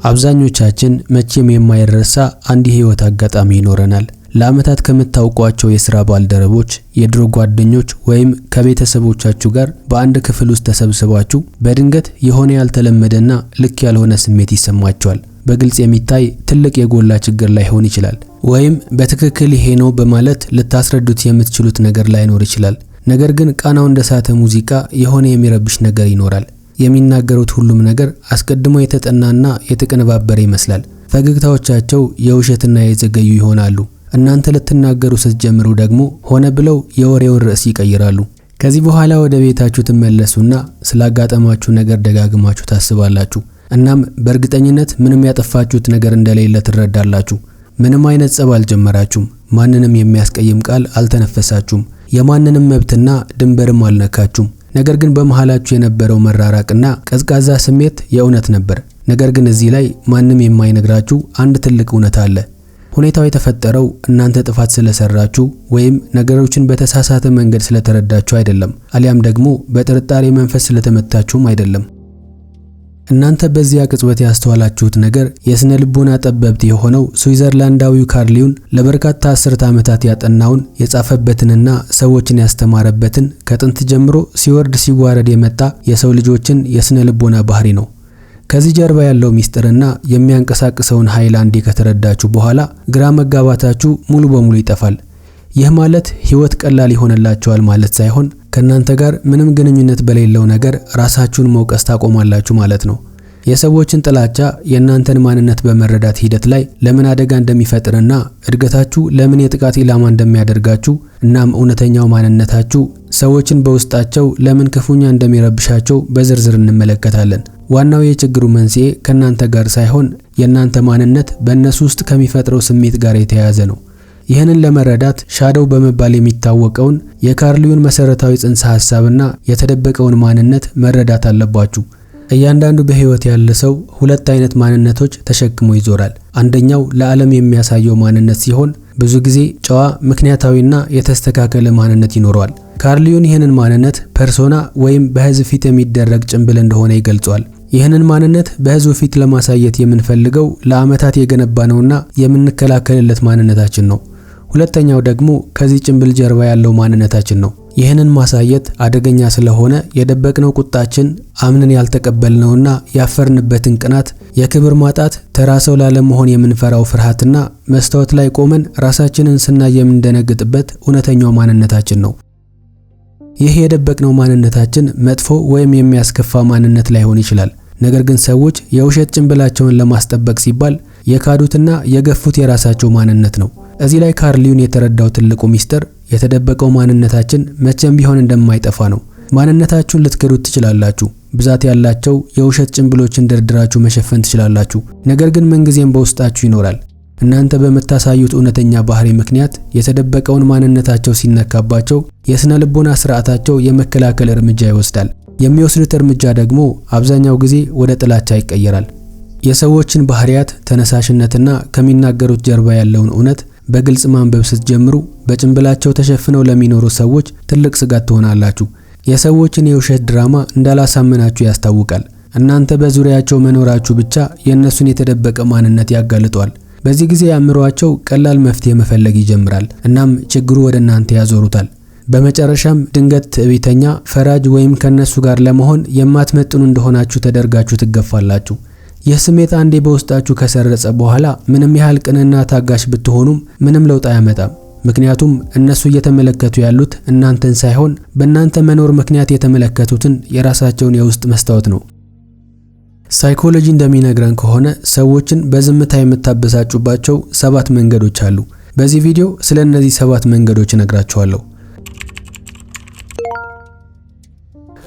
አብዛኞቻችን መቼም የማይረሳ አንድ የህይወት አጋጣሚ ይኖረናል። ለአመታት ከምታውቋቸው የሥራ ባልደረቦች፣ የድሮ ጓደኞች ወይም ከቤተሰቦቻችሁ ጋር በአንድ ክፍል ውስጥ ተሰብስባችሁ በድንገት የሆነ ያልተለመደና ልክ ያልሆነ ስሜት ይሰማችኋል። በግልጽ የሚታይ ትልቅ የጎላ ችግር ላይሆን ይችላል፣ ወይም በትክክል ይሄ ነው በማለት ልታስረዱት የምትችሉት ነገር ላይኖር ይችላል። ነገር ግን ቃናው እንደሳተ ሙዚቃ የሆነ የሚረብሽ ነገር ይኖራል። የሚናገሩት ሁሉም ነገር አስቀድሞ የተጠናና የተቀነባበረ ይመስላል። ፈገግታዎቻቸው የውሸትና የዘገዩ ይሆናሉ። እናንተ ልትናገሩ ስትጀምሩ ደግሞ ሆነ ብለው የወሬውን ርዕስ ይቀይራሉ። ከዚህ በኋላ ወደ ቤታችሁ ትመለሱና ስላጋጠማችሁ ነገር ደጋግማችሁ ታስባላችሁ። እናም በእርግጠኝነት ምንም ያጠፋችሁት ነገር እንደሌለ ትረዳላችሁ። ምንም አይነት ጸብ አልጀመራችሁም። ማንንም የሚያስቀይም ቃል አልተነፈሳችሁም። የማንንም መብትና ድንበርም አልነካችሁም። ነገር ግን በመሃላችሁ የነበረው መራራቅና ቀዝቃዛ ስሜት የእውነት ነበር። ነገር ግን እዚህ ላይ ማንም የማይነግራችሁ አንድ ትልቅ እውነት አለ። ሁኔታው የተፈጠረው እናንተ ጥፋት ስለሰራችሁ ወይም ነገሮችን በተሳሳተ መንገድ ስለተረዳችሁ አይደለም፣ አሊያም ደግሞ በጥርጣሬ መንፈስ ስለተመታችሁም አይደለም። እናንተ በዚያ ቅጽበት ያስተዋላችሁት ነገር የስነ ልቦና ጠበብት የሆነው ስዊዘርላንዳዊው ካርል ዩንግ ለበርካታ አስርተ ዓመታት ያጠናውን የጻፈበትንና ሰዎችን ያስተማረበትን ከጥንት ጀምሮ ሲወርድ ሲዋረድ የመጣ የሰው ልጆችን የስነ ልቦና ባህሪ ነው። ከዚህ ጀርባ ያለው ሚስጥርና የሚያንቀሳቅሰውን ኃይል አንዴ ከተረዳችሁ በኋላ ግራ መጋባታችሁ ሙሉ በሙሉ ይጠፋል። ይህ ማለት ህይወት ቀላል ይሆንላችኋል ማለት ሳይሆን ከናንተ ጋር ምንም ግንኙነት በሌለው ነገር ራሳችሁን መውቀስ ታቆማላችሁ ማለት ነው። የሰዎችን ጥላቻ የናንተን ማንነት በመረዳት ሂደት ላይ ለምን አደጋ እንደሚፈጥርና እድገታችሁ ለምን የጥቃት ኢላማ እንደሚያደርጋችሁ እናም እውነተኛው ማንነታችሁ ሰዎችን በውስጣቸው ለምን ክፉኛ እንደሚረብሻቸው በዝርዝር እንመለከታለን። ዋናው የችግሩ መንስኤ ከናንተ ጋር ሳይሆን የናንተ ማንነት በእነሱ ውስጥ ከሚፈጥረው ስሜት ጋር የተያያዘ ነው። ይህንን ለመረዳት ሻዶው በመባል የሚታወቀውን የካርል ዩንግ መሰረታዊ ጽንሰ ሐሳብና የተደበቀውን ማንነት መረዳት አለባችሁ። እያንዳንዱ በህይወት ያለ ሰው ሁለት አይነት ማንነቶች ተሸክሞ ይዞራል። አንደኛው ለዓለም የሚያሳየው ማንነት ሲሆን ብዙ ጊዜ ጨዋ፣ ምክንያታዊና የተስተካከለ ማንነት ይኖረዋል። ካርል ዩንግ ይህንን ማንነት ፐርሶና ወይም በህዝብ ፊት የሚደረግ ጭንብል እንደሆነ ይገልጿል። ይህንን ማንነት በህዝብ ፊት ለማሳየት የምንፈልገው ለአመታት የገነባነውና የምንከላከልለት ማንነታችን ነው። ሁለተኛው ደግሞ ከዚህ ጭንብል ጀርባ ያለው ማንነታችን ነው። ይህንን ማሳየት አደገኛ ስለሆነ የደበቅነው ቁጣችን፣ አምነን ያልተቀበልነውና ያፈርንበትን ቅናት፣ የክብር ማጣት፣ ተራ ሰው ላለመሆን የምንፈራው ፍርሃትና መስታወት ላይ ቆመን ራሳችንን ስናይ የምንደነግጥበት እውነተኛው ማንነታችን ነው። ይህ የደበቅነው ማንነታችን መጥፎ ወይም የሚያስከፋ ማንነት ላይሆን ይችላል። ነገር ግን ሰዎች የውሸት ጭንብላቸውን ለማስጠበቅ ሲባል የካዱትና የገፉት የራሳቸው ማንነት ነው። እዚህ ላይ ካርል ዩንግ የተረዳው ትልቁ ሚስጥር የተደበቀው ማንነታችን መቼም ቢሆን እንደማይጠፋ ነው። ማንነታችሁን ልትክዱት ትችላላችሁ። ብዛት ያላቸው የውሸት ጭንብሎችን ደርድራችሁ መሸፈን ትችላላችሁ። ነገር ግን ምንጊዜም በውስጣችሁ ይኖራል። እናንተ በመታሳዩት እውነተኛ ባህሪ ምክንያት የተደበቀውን ማንነታቸው ሲነካባቸው የስነ ልቦና ስርዓታቸው የመከላከል እርምጃ ይወስዳል። የሚወስዱት እርምጃ ደግሞ አብዛኛው ጊዜ ወደ ጥላቻ ይቀየራል። የሰዎችን ባህሪያት፣ ተነሳሽነትና ከሚናገሩት ጀርባ ያለውን እውነት በግልጽ ማንበብ ስትጀምሩ በጭንብላቸው ተሸፍነው ለሚኖሩ ሰዎች ትልቅ ስጋት ትሆናላችሁ። የሰዎችን የውሸት ድራማ እንዳላሳመናችሁ ያስታውቃል። እናንተ በዙሪያቸው መኖራችሁ ብቻ የእነሱን የተደበቀ ማንነት ያጋልጧል። በዚህ ጊዜ ያምሯቸው ቀላል መፍትሄ መፈለግ ይጀምራል። እናም ችግሩ ወደ እናንተ ያዞሩታል። በመጨረሻም ድንገት ትዕቢተኛ፣ ፈራጅ ወይም ከነሱ ጋር ለመሆን የማትመጥኑ እንደሆናችሁ ተደርጋችሁ ትገፋላችሁ። ይህ ስሜት አንዴ በውስጣችሁ ከሰረጸ በኋላ ምንም ያህል ቅንና ታጋሽ ብትሆኑም ምንም ለውጥ አያመጣም። ምክንያቱም እነሱ እየተመለከቱ ያሉት እናንተን ሳይሆን በእናንተ መኖር ምክንያት የተመለከቱትን የራሳቸውን የውስጥ መስታወት ነው። ሳይኮሎጂ እንደሚነግረን ከሆነ ሰዎችን በዝምታ የምታበሳጩባቸው 7 መንገዶች አሉ። በዚህ ቪዲዮ ስለ እነዚህ 7 መንገዶች እነግራችኋለሁ።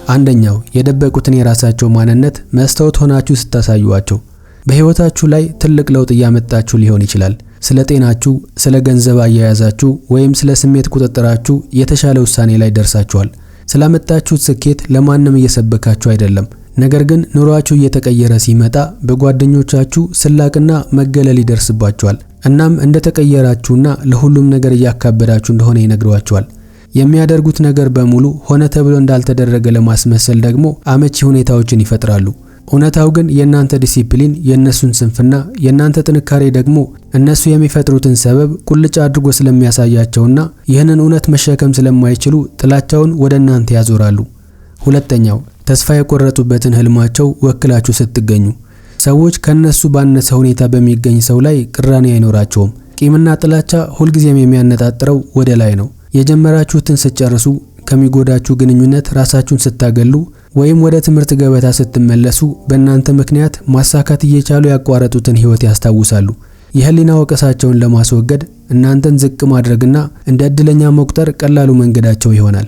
አንደኛው የደበቁትን የራሳቸው ማንነት መስታወት ሆናችሁ ስታሳዩዋቸው። በህይወታችሁ ላይ ትልቅ ለውጥ እያመጣችሁ ሊሆን ይችላል። ስለ ጤናችሁ፣ ስለ ገንዘብ አያያዛችሁ ወይም ስለ ስሜት ቁጥጥራችሁ የተሻለ ውሳኔ ላይ ደርሳችኋል። ስላመጣችሁት ስኬት ለማንም እየሰበካችሁ አይደለም። ነገር ግን ኑሯችሁ እየተቀየረ ሲመጣ በጓደኞቻችሁ ስላቅና መገለል ይደርስባችኋል። እናም እንደተቀየራችሁና ለሁሉም ነገር እያካበዳችሁ እንደሆነ ይነግሯችኋል። የሚያደርጉት ነገር በሙሉ ሆነ ተብሎ እንዳልተደረገ ለማስመሰል ደግሞ አመቺ ሁኔታዎችን ይፈጥራሉ። እውነታው ግን የእናንተ ዲሲፕሊን የእነሱን ስንፍና፣ የእናንተ ጥንካሬ ደግሞ እነሱ የሚፈጥሩትን ሰበብ ቁልጭ አድርጎ ስለሚያሳያቸውና ይህንን እውነት መሸከም ስለማይችሉ ጥላቻውን ወደ እናንተ ያዞራሉ። ሁለተኛው ተስፋ የቆረጡበትን ህልማቸው ወክላችሁ ስትገኙ። ሰዎች ከነሱ ባነሰ ሁኔታ በሚገኝ ሰው ላይ ቅራኔ አይኖራቸውም። ቂምና ጥላቻ ሁልጊዜም የሚያነጣጥረው ወደ ላይ ነው። የጀመራችሁትን ስትጨርሱ፣ ከሚጎዳችሁ ግንኙነት ራሳችሁን ስታገሉ ወይም ወደ ትምህርት ገበታ ስትመለሱ በእናንተ ምክንያት ማሳካት እየቻሉ ያቋረጡትን ህይወት ያስታውሳሉ። የህሊና ወቀሳቸውን ለማስወገድ እናንተን ዝቅ ማድረግና እንደ እድለኛ መቁጠር ቀላሉ መንገዳቸው ይሆናል።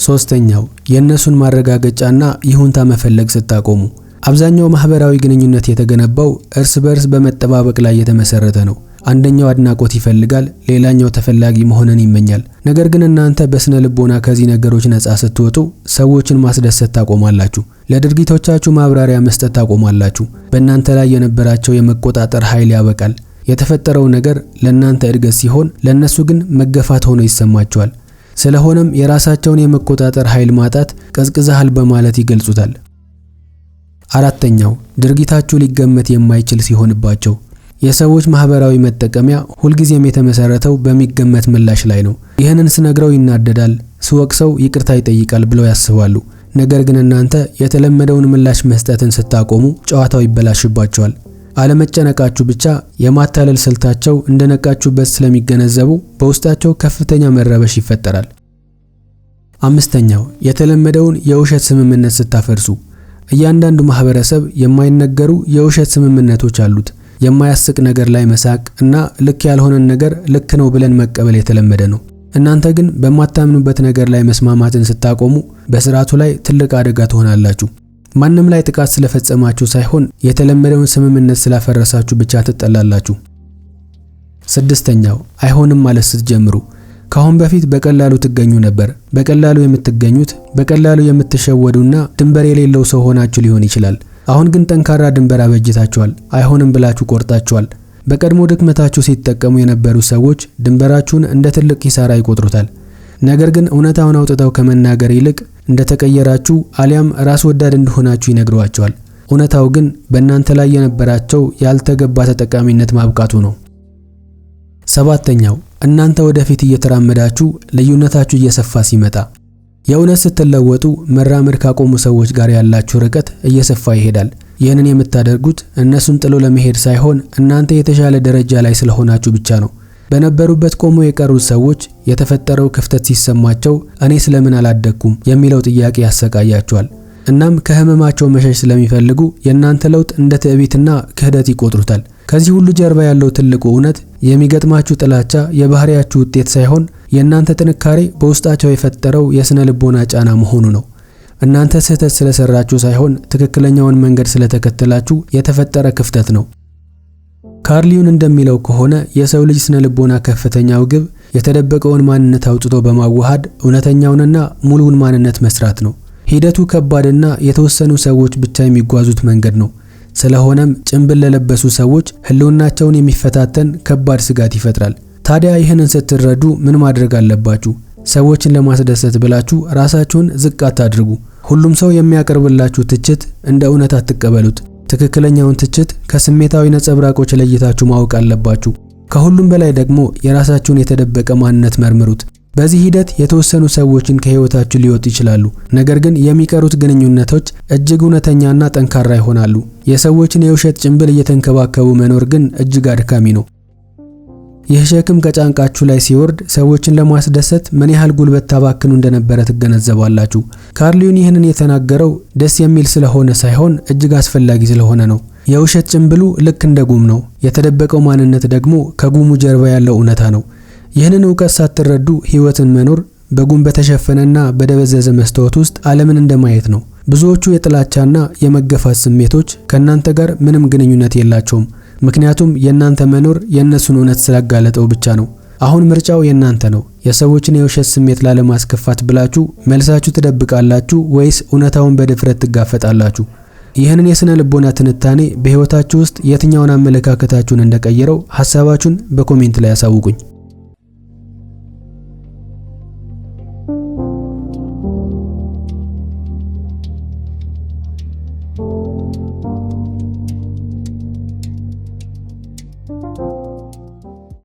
ሶስተኛው የእነሱን ማረጋገጫና ይሁንታ መፈለግ ስታቆሙ። አብዛኛው ማህበራዊ ግንኙነት የተገነባው እርስ በርስ በመጠባበቅ ላይ የተመሰረተ ነው። አንደኛው አድናቆት ይፈልጋል፣ ሌላኛው ተፈላጊ መሆንን ይመኛል። ነገር ግን እናንተ በስነ ልቦና ከዚህ ነገሮች ነፃ ስትወጡ ሰዎችን ማስደሰት ታቆማላችሁ። ለድርጊቶቻችሁ ማብራሪያ መስጠት ታቆማላችሁ። በእናንተ ላይ የነበራቸው የመቆጣጠር ኃይል ያበቃል። የተፈጠረው ነገር ለእናንተ እድገት ሲሆን፣ ለነሱ ግን መገፋት ሆኖ ይሰማቸዋል። ስለሆነም የራሳቸውን የመቆጣጠር ኃይል ማጣት ቀዝቅዛሃል በማለት ይገልጹታል። አራተኛው ድርጊታችሁ ሊገመት የማይችል ሲሆንባቸው። የሰዎች ማህበራዊ መጠቀሚያ ሁልጊዜም የተመሰረተው በሚገመት ምላሽ ላይ ነው። ይህንን ስነግረው ይናደዳል፣ ስወቅሰው ይቅርታ ይጠይቃል ብለው ያስባሉ። ነገር ግን እናንተ የተለመደውን ምላሽ መስጠትን ስታቆሙ ጨዋታው ይበላሽባቸዋል። አለመጨነቃችሁ ብቻ የማታለል ስልታቸው እንደነቃችሁበት ስለሚገነዘቡ በውስጣቸው ከፍተኛ መረበሽ ይፈጠራል። አምስተኛው የተለመደውን የውሸት ስምምነት ስታፈርሱ። እያንዳንዱ ማህበረሰብ የማይነገሩ የውሸት ስምምነቶች አሉት። የማያስቅ ነገር ላይ መሳቅ እና ልክ ያልሆነን ነገር ልክ ነው ብለን መቀበል የተለመደ ነው። እናንተ ግን በማታምኑበት ነገር ላይ መስማማትን ስታቆሙ በስርዓቱ ላይ ትልቅ አደጋ ትሆናላችሁ። ማንም ላይ ጥቃት ስለፈጸማችሁ ሳይሆን የተለመደውን ስምምነት ስላፈረሳችሁ ብቻ ትጠላላችሁ። ስድስተኛው አይሆንም ማለት ስትጀምሩ። ካሁን በፊት በቀላሉ ትገኙ ነበር። በቀላሉ የምትገኙት በቀላሉ የምትሸወዱና ድንበር የሌለው ሰው ሆናችሁ ሊሆን ይችላል። አሁን ግን ጠንካራ ድንበር አበጅታችኋል። አይሆንም ብላችሁ ቆርጣችኋል። በቀድሞ ድክመታችሁ ሲጠቀሙ የነበሩ ሰዎች ድንበራችሁን እንደ ትልቅ ኪሳራ ይቆጥሩታል። ነገር ግን እውነታውን አውጥተው ከመናገር ይልቅ እንደተቀየራችሁ አሊያም ራስ ወዳድ እንደሆናችሁ ይነግሯቸዋል። እውነታው ግን በእናንተ ላይ የነበራቸው ያልተገባ ተጠቃሚነት ማብቃቱ ነው። ሰባተኛው እናንተ ወደፊት እየተራመዳችሁ ልዩነታችሁ እየሰፋ ሲመጣ። የእውነት ስትለወጡ መራመድ ካቆሙ ሰዎች ጋር ያላችሁ ርቀት እየሰፋ ይሄዳል። ይህንን የምታደርጉት እነሱን ጥሎ ለመሄድ ሳይሆን እናንተ የተሻለ ደረጃ ላይ ስለሆናችሁ ብቻ ነው። በነበሩበት ቆሞ የቀሩት ሰዎች የተፈጠረው ክፍተት ሲሰማቸው እኔ ስለምን አላደኩም የሚለው ጥያቄ ያሰቃያቸዋል። እናም ከህመማቸው መሸሽ ስለሚፈልጉ የእናንተ ለውጥ እንደ ትዕቢትና ክህደት ይቆጥሩታል። ከዚህ ሁሉ ጀርባ ያለው ትልቁ እውነት የሚገጥማችሁ ጥላቻ የባህሪያችሁ ውጤት ሳይሆን የእናንተ ጥንካሬ በውስጣቸው የፈጠረው የስነ ልቦና ጫና መሆኑ ነው። እናንተ ስህተት ስለሰራችሁ ሳይሆን ትክክለኛውን መንገድ ስለተከተላችሁ የተፈጠረ ክፍተት ነው። ካርል ዩንግ እንደሚለው ከሆነ የሰው ልጅ ስነ ልቦና ከፍተኛው ግብ የተደበቀውን ማንነት አውጥቶ በማዋሃድ እውነተኛውንና ሙሉውን ማንነት መስራት ነው። ሂደቱ ከባድና የተወሰኑ ሰዎች ብቻ የሚጓዙት መንገድ ነው። ስለሆነም ጭንብል ለለበሱ ሰዎች ህልውናቸውን የሚፈታተን ከባድ ስጋት ይፈጥራል። ታዲያ ይህንን ስትረዱ ምን ማድረግ አለባችሁ? ሰዎችን ለማስደሰት ብላችሁ ራሳችሁን ዝቅ አታድርጉ። ሁሉም ሰው የሚያቀርብላችሁ ትችት እንደ እውነት አትቀበሉት። ትክክለኛውን ትችት ከስሜታዊ ነጸብራቆች ለይታችሁ ማወቅ አለባችሁ። ከሁሉም በላይ ደግሞ የራሳችሁን የተደበቀ ማንነት መርምሩት። በዚህ ሂደት የተወሰኑ ሰዎችን ከህይወታችሁ ሊወጡ ይችላሉ። ነገር ግን የሚቀሩት ግንኙነቶች እጅግ እውነተኛና ጠንካራ ይሆናሉ። የሰዎችን የውሸት ጭንብል እየተንከባከቡ መኖር ግን እጅግ አድካሚ ነው። ይህ ሸክም ከጫንቃችሁ ላይ ሲወርድ ሰዎችን ለማስደሰት ምን ያህል ጉልበት ታባክኑ እንደነበረ ትገነዘባላችሁ። ካርል ዩንግ ይህንን የተናገረው ደስ የሚል ስለሆነ ሳይሆን እጅግ አስፈላጊ ስለሆነ ነው። የውሸት ጭንብሉ ልክ እንደ ጉም ነው። የተደበቀው ማንነት ደግሞ ከጉሙ ጀርባ ያለው እውነታ ነው። ይህንን ዕውቀት ሳትረዱ ህይወትን መኖር በጉም በተሸፈነና በደበዘዘ መስታወት ውስጥ ዓለምን እንደማየት ነው። ብዙዎቹ የጥላቻና የመገፋት ስሜቶች ከናንተ ጋር ምንም ግንኙነት የላቸውም። ምክንያቱም የናንተ መኖር የነሱን እውነት ስላጋለጠው ብቻ ነው። አሁን ምርጫው የናንተ ነው። የሰዎችን የውሸት ስሜት ላለማስከፋት ብላችሁ መልሳችሁ ትደብቃላችሁ ወይስ እውነታውን በድፍረት ትጋፈጣላችሁ? ይህንን የስነ ልቦና ትንታኔ በህይወታችሁ ውስጥ የትኛውን አመለካከታችሁን እንደቀየረው ሐሳባችሁን በኮሜንት ላይ አሳውቁኝ። ነው።